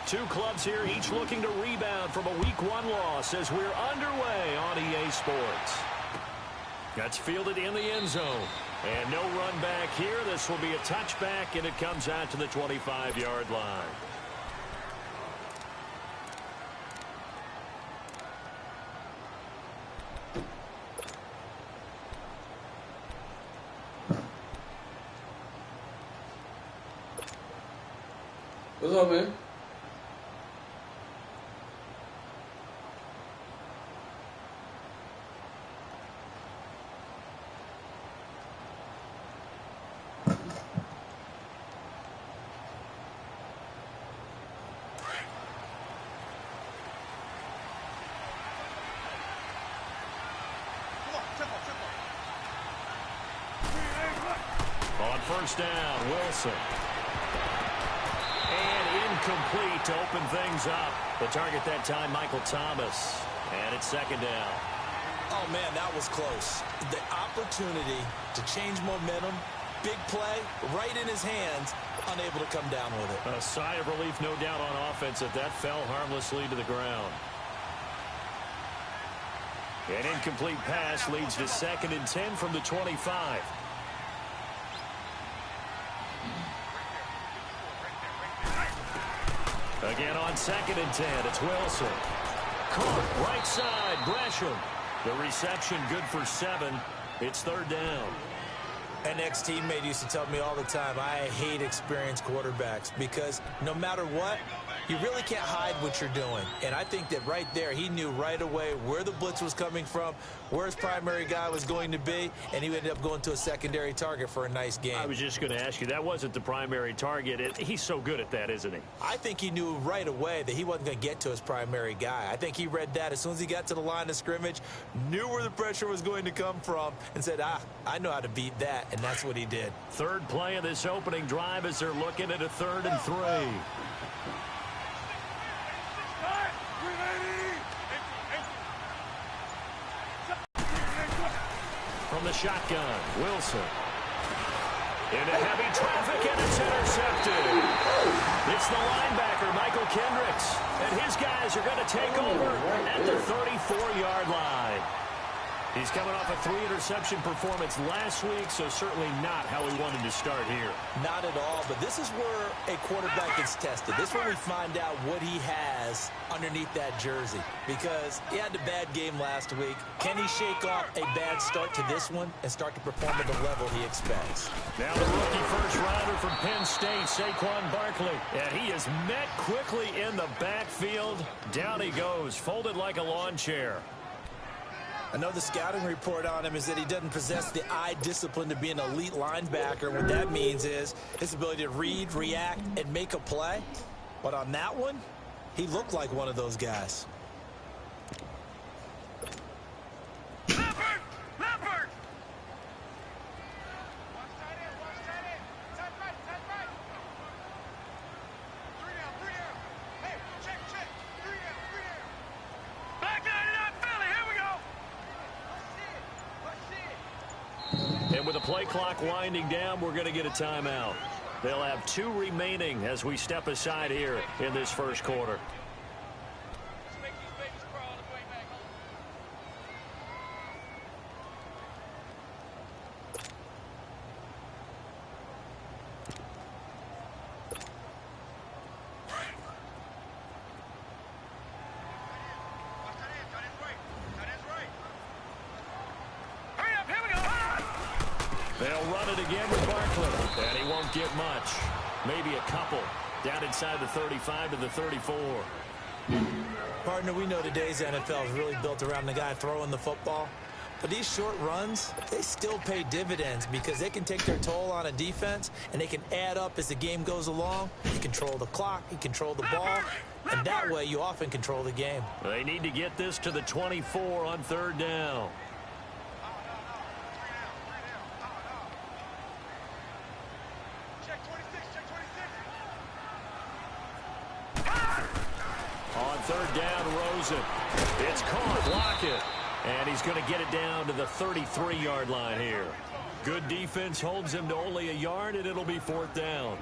two clubs here, each looking to rebound from a Week 1 loss as we're underway on EA Sports. That's fielded in the end zone. And no run back here. This will be a touchback, and it comes out to the 25-yard line. What's up, man? On first down, Wilson. And incomplete to open things up. The target that time, Michael Thomas. And it's second down. Oh, man, that was close. The opportunity to change momentum, big play, right in his hands, unable to come down with it. A sigh of relief, no doubt, on offense if that fell harmlessly to the ground. An incomplete pass leads to 2nd and 10 from the 25. Again on 2nd and 10, it's Wilson. Caught right side, Gresham. The reception good for 7. It's 3rd down. An ex-teammate used to tell me all the time, I hate experienced quarterbacks because no matter what, you really can't hide what you're doing. And I think that right there, he knew right away where the blitz was coming from, where his primary guy was going to be, and he ended up going to a secondary target for a nice game. I was just going to ask you, that wasn't the primary target. He's so good at that, isn't he? I think he knew right away that he wasn't going to get to his primary guy. I think he read that as soon as he got to the line of scrimmage, knew where the pressure was going to come from, and said, I know how to beat that, and that's what he did. Third play of this opening drive as they're looking at a 3rd and 3. From the shotgun, Wilson. Into heavy traffic, and it's intercepted. It's the linebacker, Michael Kendricks. And his guys are going to take over at the 34-yard line. He's coming off a 3-interception performance last week, so certainly not how he wanted to start here. Not at all, but this is where a quarterback gets tested. This is where we find out what he has underneath that jersey, because he had a bad game last week. Can he shake off a bad start to this one and start to perform at the level he expects? Now the rookie first-rounder from Penn State, Saquon Barkley. And he is met quickly in the backfield. Down he goes, folded like a lawn chair. I know the scouting report on him is that he doesn't possess the eye discipline to be an elite linebacker. What that means is his ability to read, react, and make a play. But on that one, he looked like one of those guys. And with the play clock winding down, we're going to get a timeout. They'll have 2 remaining as we step aside here in this first quarter. They'll run it again with Barkley, and he won't get much. Maybe a couple. Down inside the 35 to the 34. Partner, we know today's NFL is really built around the guy throwing the football. But these short runs, they still pay dividends because they can take their toll on a defense, and they can add up as the game goes along. You control the clock, you control the ball, and that way you often control the game. They need to get this to the 24 on 3rd down. On 3rd down, Rosen. It's caught, Lockett. And he's going to get it down to the 33-yard line here. Good defense holds him to only a yard, and it'll be 4th down.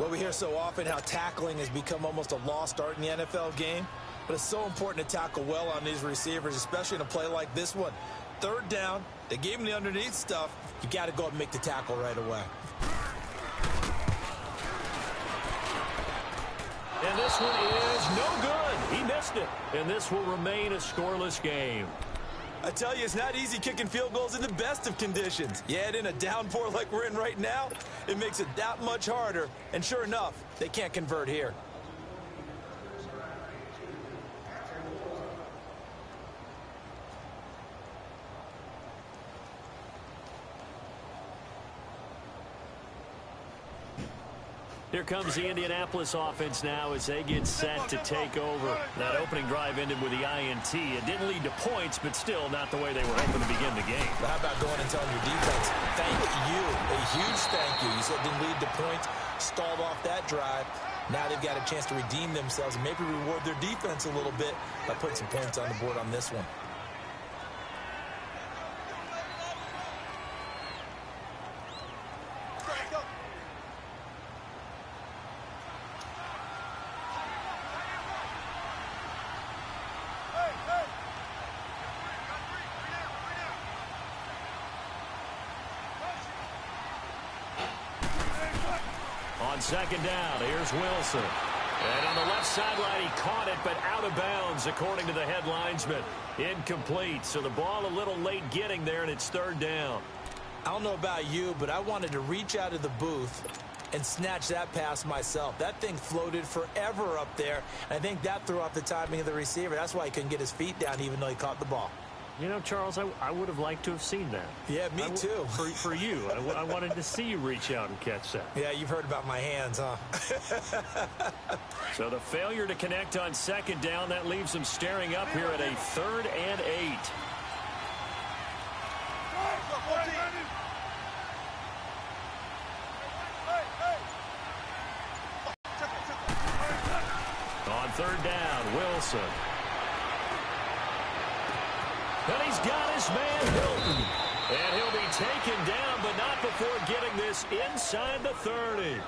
Well, we hear so often how tackling has become almost a lost art in the NFL game. But it's so important to tackle well on these receivers, especially in a play like this one. Third down, they gave him the underneath stuff. You got to go and make the tackle right away. And this one is no good. He missed it. And this will remain a scoreless game. I tell you, it's not easy kicking field goals in the best of conditions. You add in a downpour like we're in right now, it makes it that much harder. And sure enough, they can't convert here. Here comes the Indianapolis offense now as they get set to take over. That opening drive ended with the INT. It didn't lead to points, but still not the way they were hoping to begin the game. But how about going and telling your defense, thank you, a huge thank you. You said it didn't lead to points, stalled off that drive. Now they've got a chance to redeem themselves and maybe reward their defense a little bit by putting some points on the board on this one. On second down, here's Wilson. And on the left sideline, he caught it, but out of bounds, according to the head linesman. Incomplete, so the ball a little late getting there, and it's third down. I don't know about you, but I wanted to reach out of the booth and snatch that pass myself. That thing floated forever up there. I think that threw off the timing of the receiver. That's why he couldn't get his feet down even though he caught the ball. You know, Charles, I would have liked to have seen that. Yeah, me too. For you. I wanted to see you reach out and catch that. Yeah, you've heard about my hands, huh? So the failure to connect on second down, that leaves them staring up here at a 3rd and 8. On third down, Wilson. And he's got his man, Hilton. And he'll be taken down, but not before getting this inside the 30.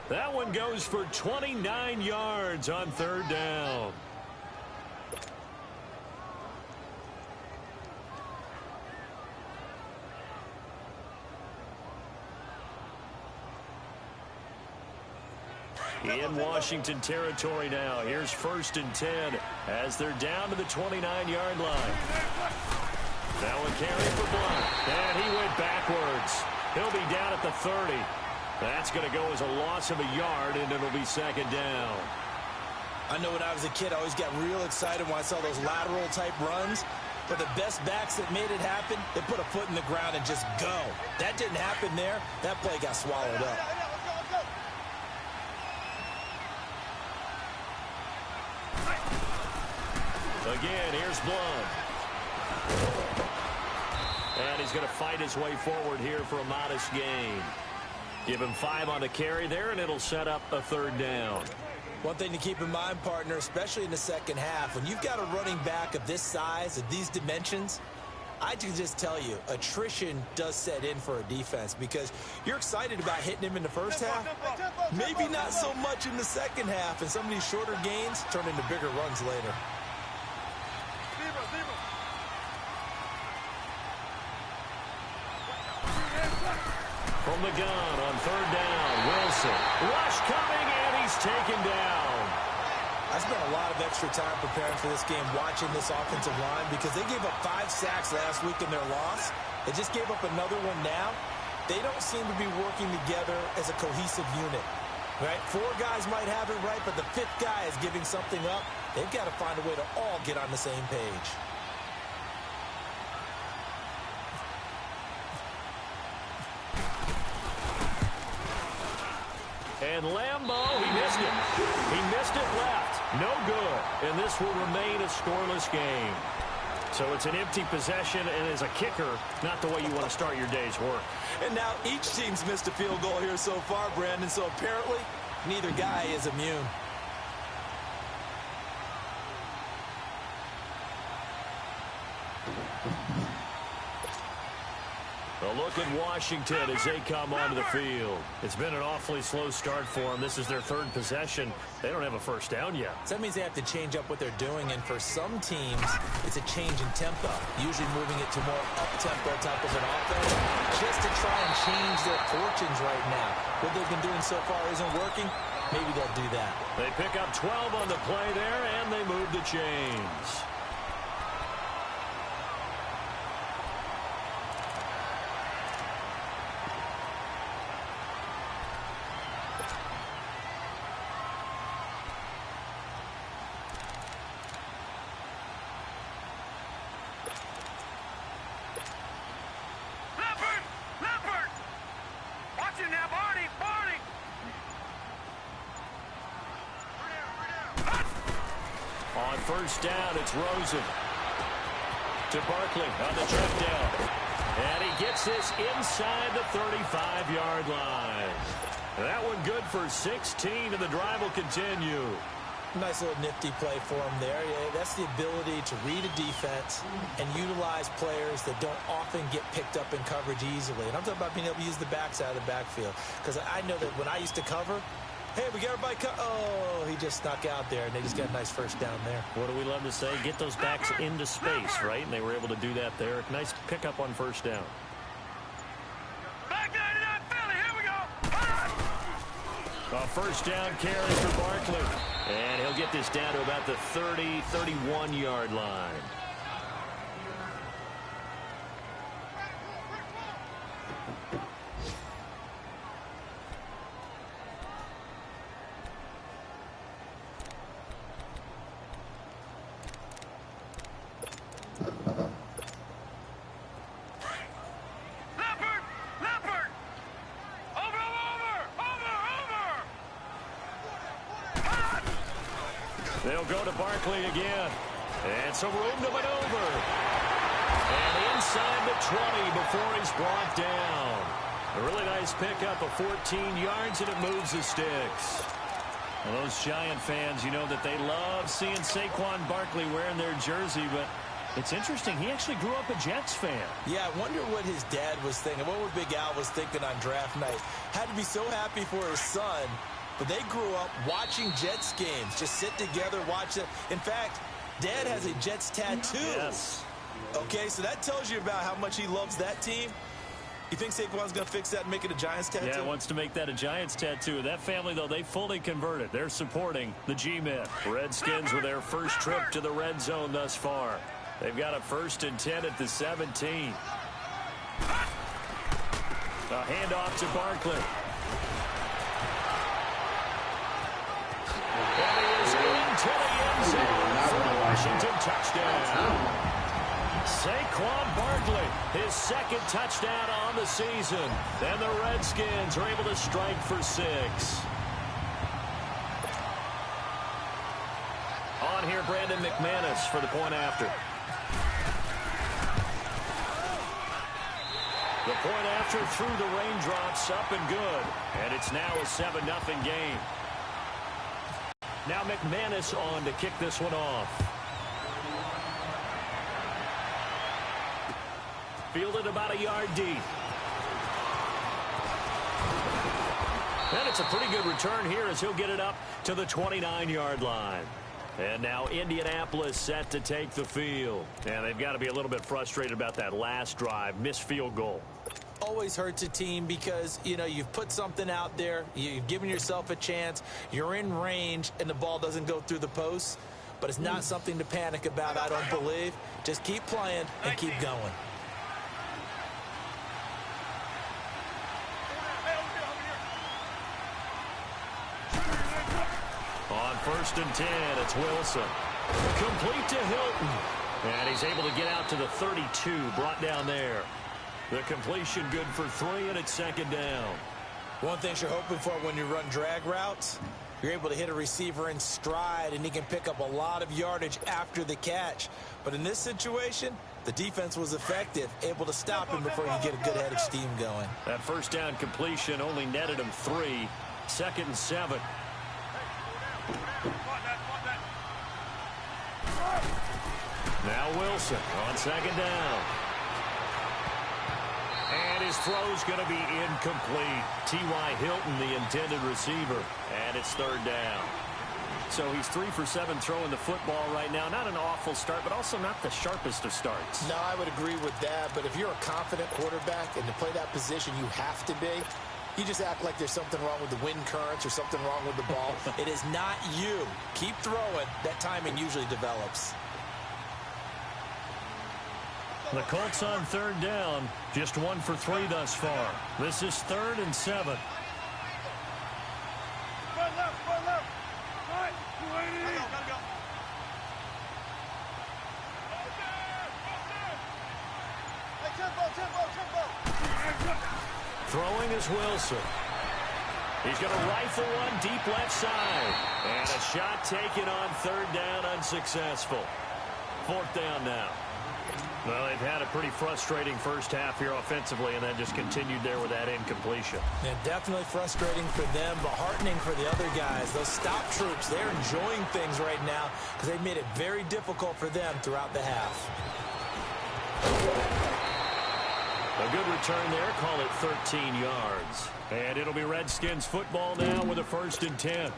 That one goes for 29 yards on third down. In Washington territory now. Here's 1st and 10 as they're down to the 29-yard line. Now a carry for Blunt. And he went backwards. He'll be down at the 30. That's going to go as a loss of a yard, and it'll be second down. I know when I was a kid, I always got real excited when I saw those lateral-type runs. But the best backs that made it happen, they put a foot in the ground and just go. That didn't happen there. That play got swallowed up. Again, here's Blunt. And he's going to fight his way forward here for a modest gain. Give him 5 on the carry there, and it'll set up a 3rd down. One thing to keep in mind, partner, especially in the second half, when you've got a running back of this size, of these dimensions, I can just tell you, attrition does set in for a defense because you're excited about hitting him in the first half. Maybe not so much in the second half, and some of these shorter gains turn into bigger runs later. From the gun on third down, Wilson. Rush coming, and he's taken down. I spent a lot of extra time preparing for this game, watching this offensive line, because they gave up 5 sacks last week in their loss. They just gave up another one now. They don't seem to be working together as a cohesive unit. Right? 4 guys might have it right, but the 5th guy is giving something up. They've got to find a way to all get on the same page. And Lambeau, he missed it. He missed it left. No good. And this will remain a scoreless game. So it's an empty possession, and as a kicker, not the way you want to start your day's work. And now each team's missed a field goal here so far, Brandon, so apparently neither guy is immune. The A look at Washington as they come onto the field. It's been an awfully slow start for them. This is their third possession. They don't have a first down yet. So that means they have to change up what they're doing, and for some teams, it's a change in tempo, usually moving it to more up-tempo type of an offense, just to try and change their fortunes right now. What they've been doing so far isn't working. Maybe they'll do that. They pick up 12 on the play there, and they move the chains. On first down, it's Rosen to Barkley on the check down. And he gets this inside the 35-yard line. That one good for 16, and the drive will continue. Nice little nifty play for him there. Yeah, that's the ability to read a defense and utilize players that don't often get picked up in coverage easily. And I'm talking about being able to use the backside of the backfield. Because I know that when I used to cover, hey, we got everybody oh, he just snuck out there, and they just got a nice first down there. What do we love to say? Get those backs into space, right? And they were able to do that there. Nice pickup on first down. Back 99 Philly, here we go. A first down carry for Barkley. And he'll get this down to about the 30, 31-yard line. They'll go to Barkley again. And some room to maneuver. And inside the 20 before he's brought down. A really nice pickup of 14 yards, and it moves the sticks. Well, those Giant fans, you know that they love seeing Saquon Barkley wearing their jersey, but it's interesting. He actually grew up a Jets fan. Yeah, I wonder what his dad was thinking. What Big Al was thinking on draft night. Had to be so happy for his son. But they grew up watching Jets games. Just sit together, watch it. In fact, Dad has a Jets tattoo. Yes. Okay, so that tells you about how much he loves that team. You think Saquon's going to fix that and make it a Giants tattoo? Yeah, wants to make that a Giants tattoo. That family, though, they fully converted. They're supporting the G-Men. Redskins with their first trip to the red zone thus far. They've got a 1st and 10 at the 17. A handoff to Barkley. And he is into the end zone for a Washington touchdown. Saquon Barkley, his second touchdown on the season. And the Redskins are able to strike for 6. On here, Brandon McManus for the point after. The point after through the raindrops, up and good. And it's now a 7-0 game. Now McManus on to kick this one off. Fielded about a yard deep. And it's a pretty good return here as he'll get it up to the 29-yard line. And now Indianapolis set to take the field. And they've got to be a little bit frustrated about that last drive, missed field goal. Always hurts a team because, you know, you've put something out there, you've given yourself a chance, you're in range, and the ball doesn't go through the post. But it's not something to panic about, I don't believe. Just keep playing and keep going. On 1st and 10, it's Wilson. Complete to Hilton. And he's able to get out to the 32, brought down there. The completion good for 3, and it's 2nd down. One thing you're hoping for when you run drag routes, you're able to hit a receiver in stride, and he can pick up a lot of yardage after the catch. But in this situation, the defense was effective, able to stop him before you get a good head of steam going. That first down completion only netted him 3. 2nd and 7. Now Wilson on 2nd down. And his throw's going to be incomplete. T.Y. Hilton, the intended receiver, and it's third down. So he's 3 for 7 throwing the football right now. Not an awful start, but also not the sharpest of starts. No, I would agree with that. But if you're a confident quarterback and to play that position, you have to be. You just act like there's something wrong with the wind currents or something wrong with the ball. It is not you. Keep throwing. That timing usually develops. The Colts on third down. Just 1 for 3 thus far. This is 3rd and 7. Throwing is Wilson. He's going to rifle one deep left side. And a shot taken on third down, unsuccessful. 4th down now. Well, they've had a pretty frustrating first half here offensively, and then just continued there with that incompletion. Yeah, definitely frustrating for them, but heartening for the other guys. Those stop troops, they're enjoying things right now because they've made it very difficult for them throughout the half. A good return there. Call it 13 yards. And it'll be Redskins football now with a 1st and 10.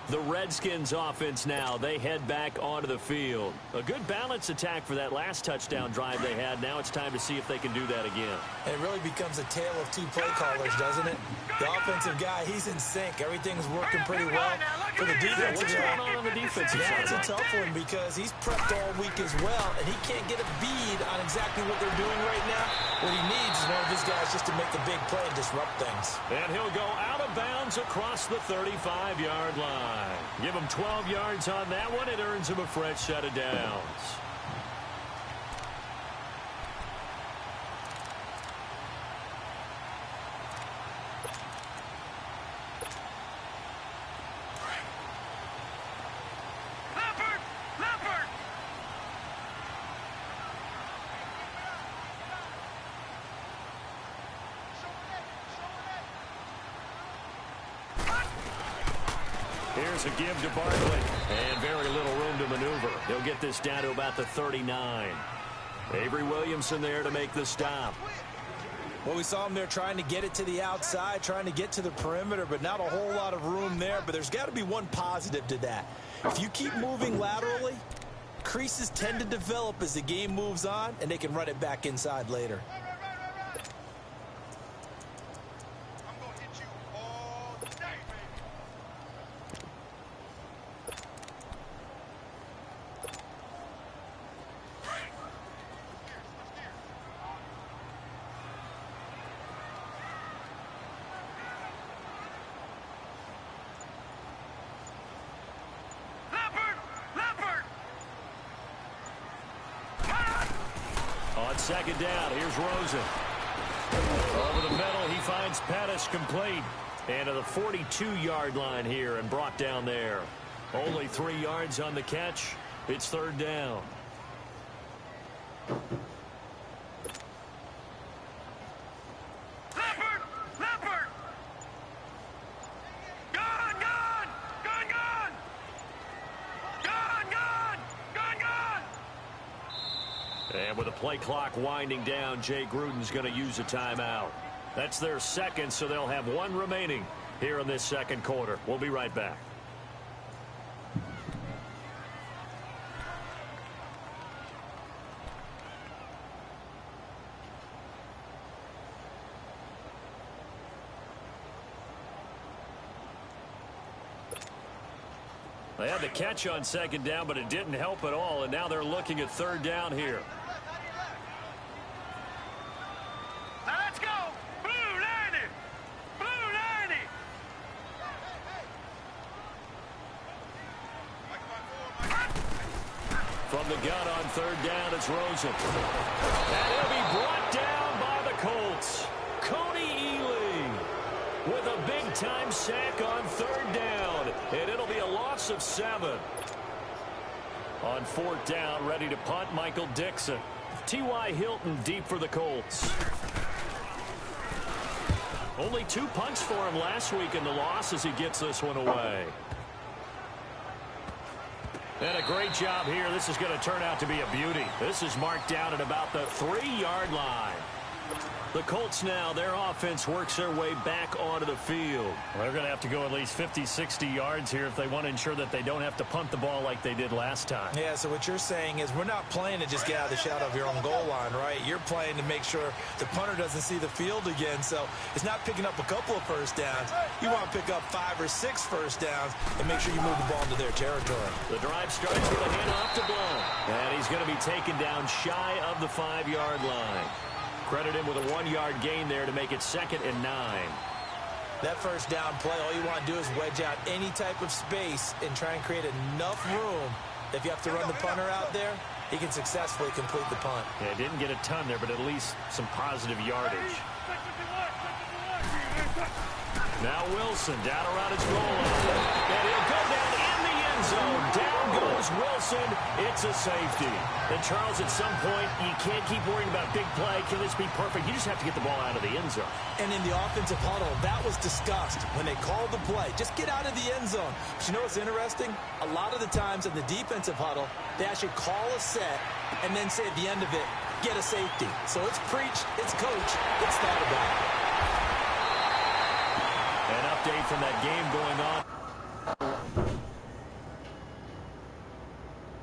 The Redskins offense now, they head back onto the field. A good balanced attack for that last touchdown drive they had. Now it's time to see if they can do that again. And it really becomes a tale of 2 play callers, doesn't it? The offensive guy, he's in sync. Everything's working pretty well. For the defensive guy, what's going on the defensive side? That's a tough one because he's prepped all week as well, and he can't get a bead on exactly what they're doing right now. What he needs is one of his guys just to make the big play and disrupt things. And he'll go out of bounds across the 35-yard line. Give him 12 yards on that one. It earns him a fresh set of downs. Here's a give to Barkley, and very little room to maneuver. He'll get this down to about the 39. Avery Williamson there to make the stop. Well, we saw him there trying to get it to the outside, trying to get to the perimeter, but not a whole lot of room there. But there's got to be one positive to that. If you keep moving laterally, creases tend to develop as the game moves on, and they can run it back inside later. On second down, here's Rosen. Over the middle, he finds Pettis complete. And to the 42-yard line here and brought down there. Only 3 yards on the catch. It's 3rd down. And with the play clock winding down, Jay Gruden's going to use a timeout. That's their second, so they'll have 1 remaining here in this second quarter. We'll be right back. They had the catch on second down, but it didn't help at all, and now they're looking at 3rd down here. Let's go! Blue 90! Blue 90! From the gun on 3rd down, it's Rosen. And he'll be brought down by the Colts. Coney Ely with a big-time sack on 3rd down. And it'll be a loss of 7. On 4th down, ready to punt, Michael Dixon. T.Y. Hilton deep for the Colts. Only 2 punts for him last week in the loss as he gets this one away. And a great job here. This is going to turn out to be a beauty. This is marked down at about the 3-yard line. The Colts now, their offense works their way back onto the field. Well, they're going to have to go at least 50, 60 yards here if they want to ensure that they don't have to punt the ball like they did last time. Yeah, so what you're saying is we're not playing to just get out of the shadow of your own goal line, right? You're playing to make sure the punter doesn't see the field again. So it's not picking up a couple of first downs. You want to pick up 5 or 6 first downs and make sure you move the ball into their territory. The drive starts with a handoff to Blount. And he's going to be taken down shy of the 5-yard line. Credit him with a 1-yard gain there to make it 2nd and 9. That first down play, all you want to do is wedge out any type of space and try and create enough room. If you have to run the punter out there, he can successfully complete the punt. Yeah, didn't get a ton there, but at least some positive yardage. Now Wilson down around his goal line. And he'll go down in the end zone. Down goes Wilson. It's a safety. And Charles, at some point, you can't keep worrying about big play. Can this be perfect? You just have to get the ball out of the end zone. And in the offensive huddle, that was discussed when they called the play. Just get out of the end zone. But you know what's interesting? A lot of the times in the defensive huddle, they actually call a set and then say at the end of it, get a safety. So it's preached, it's coached, it's thought about. An update from that game going on.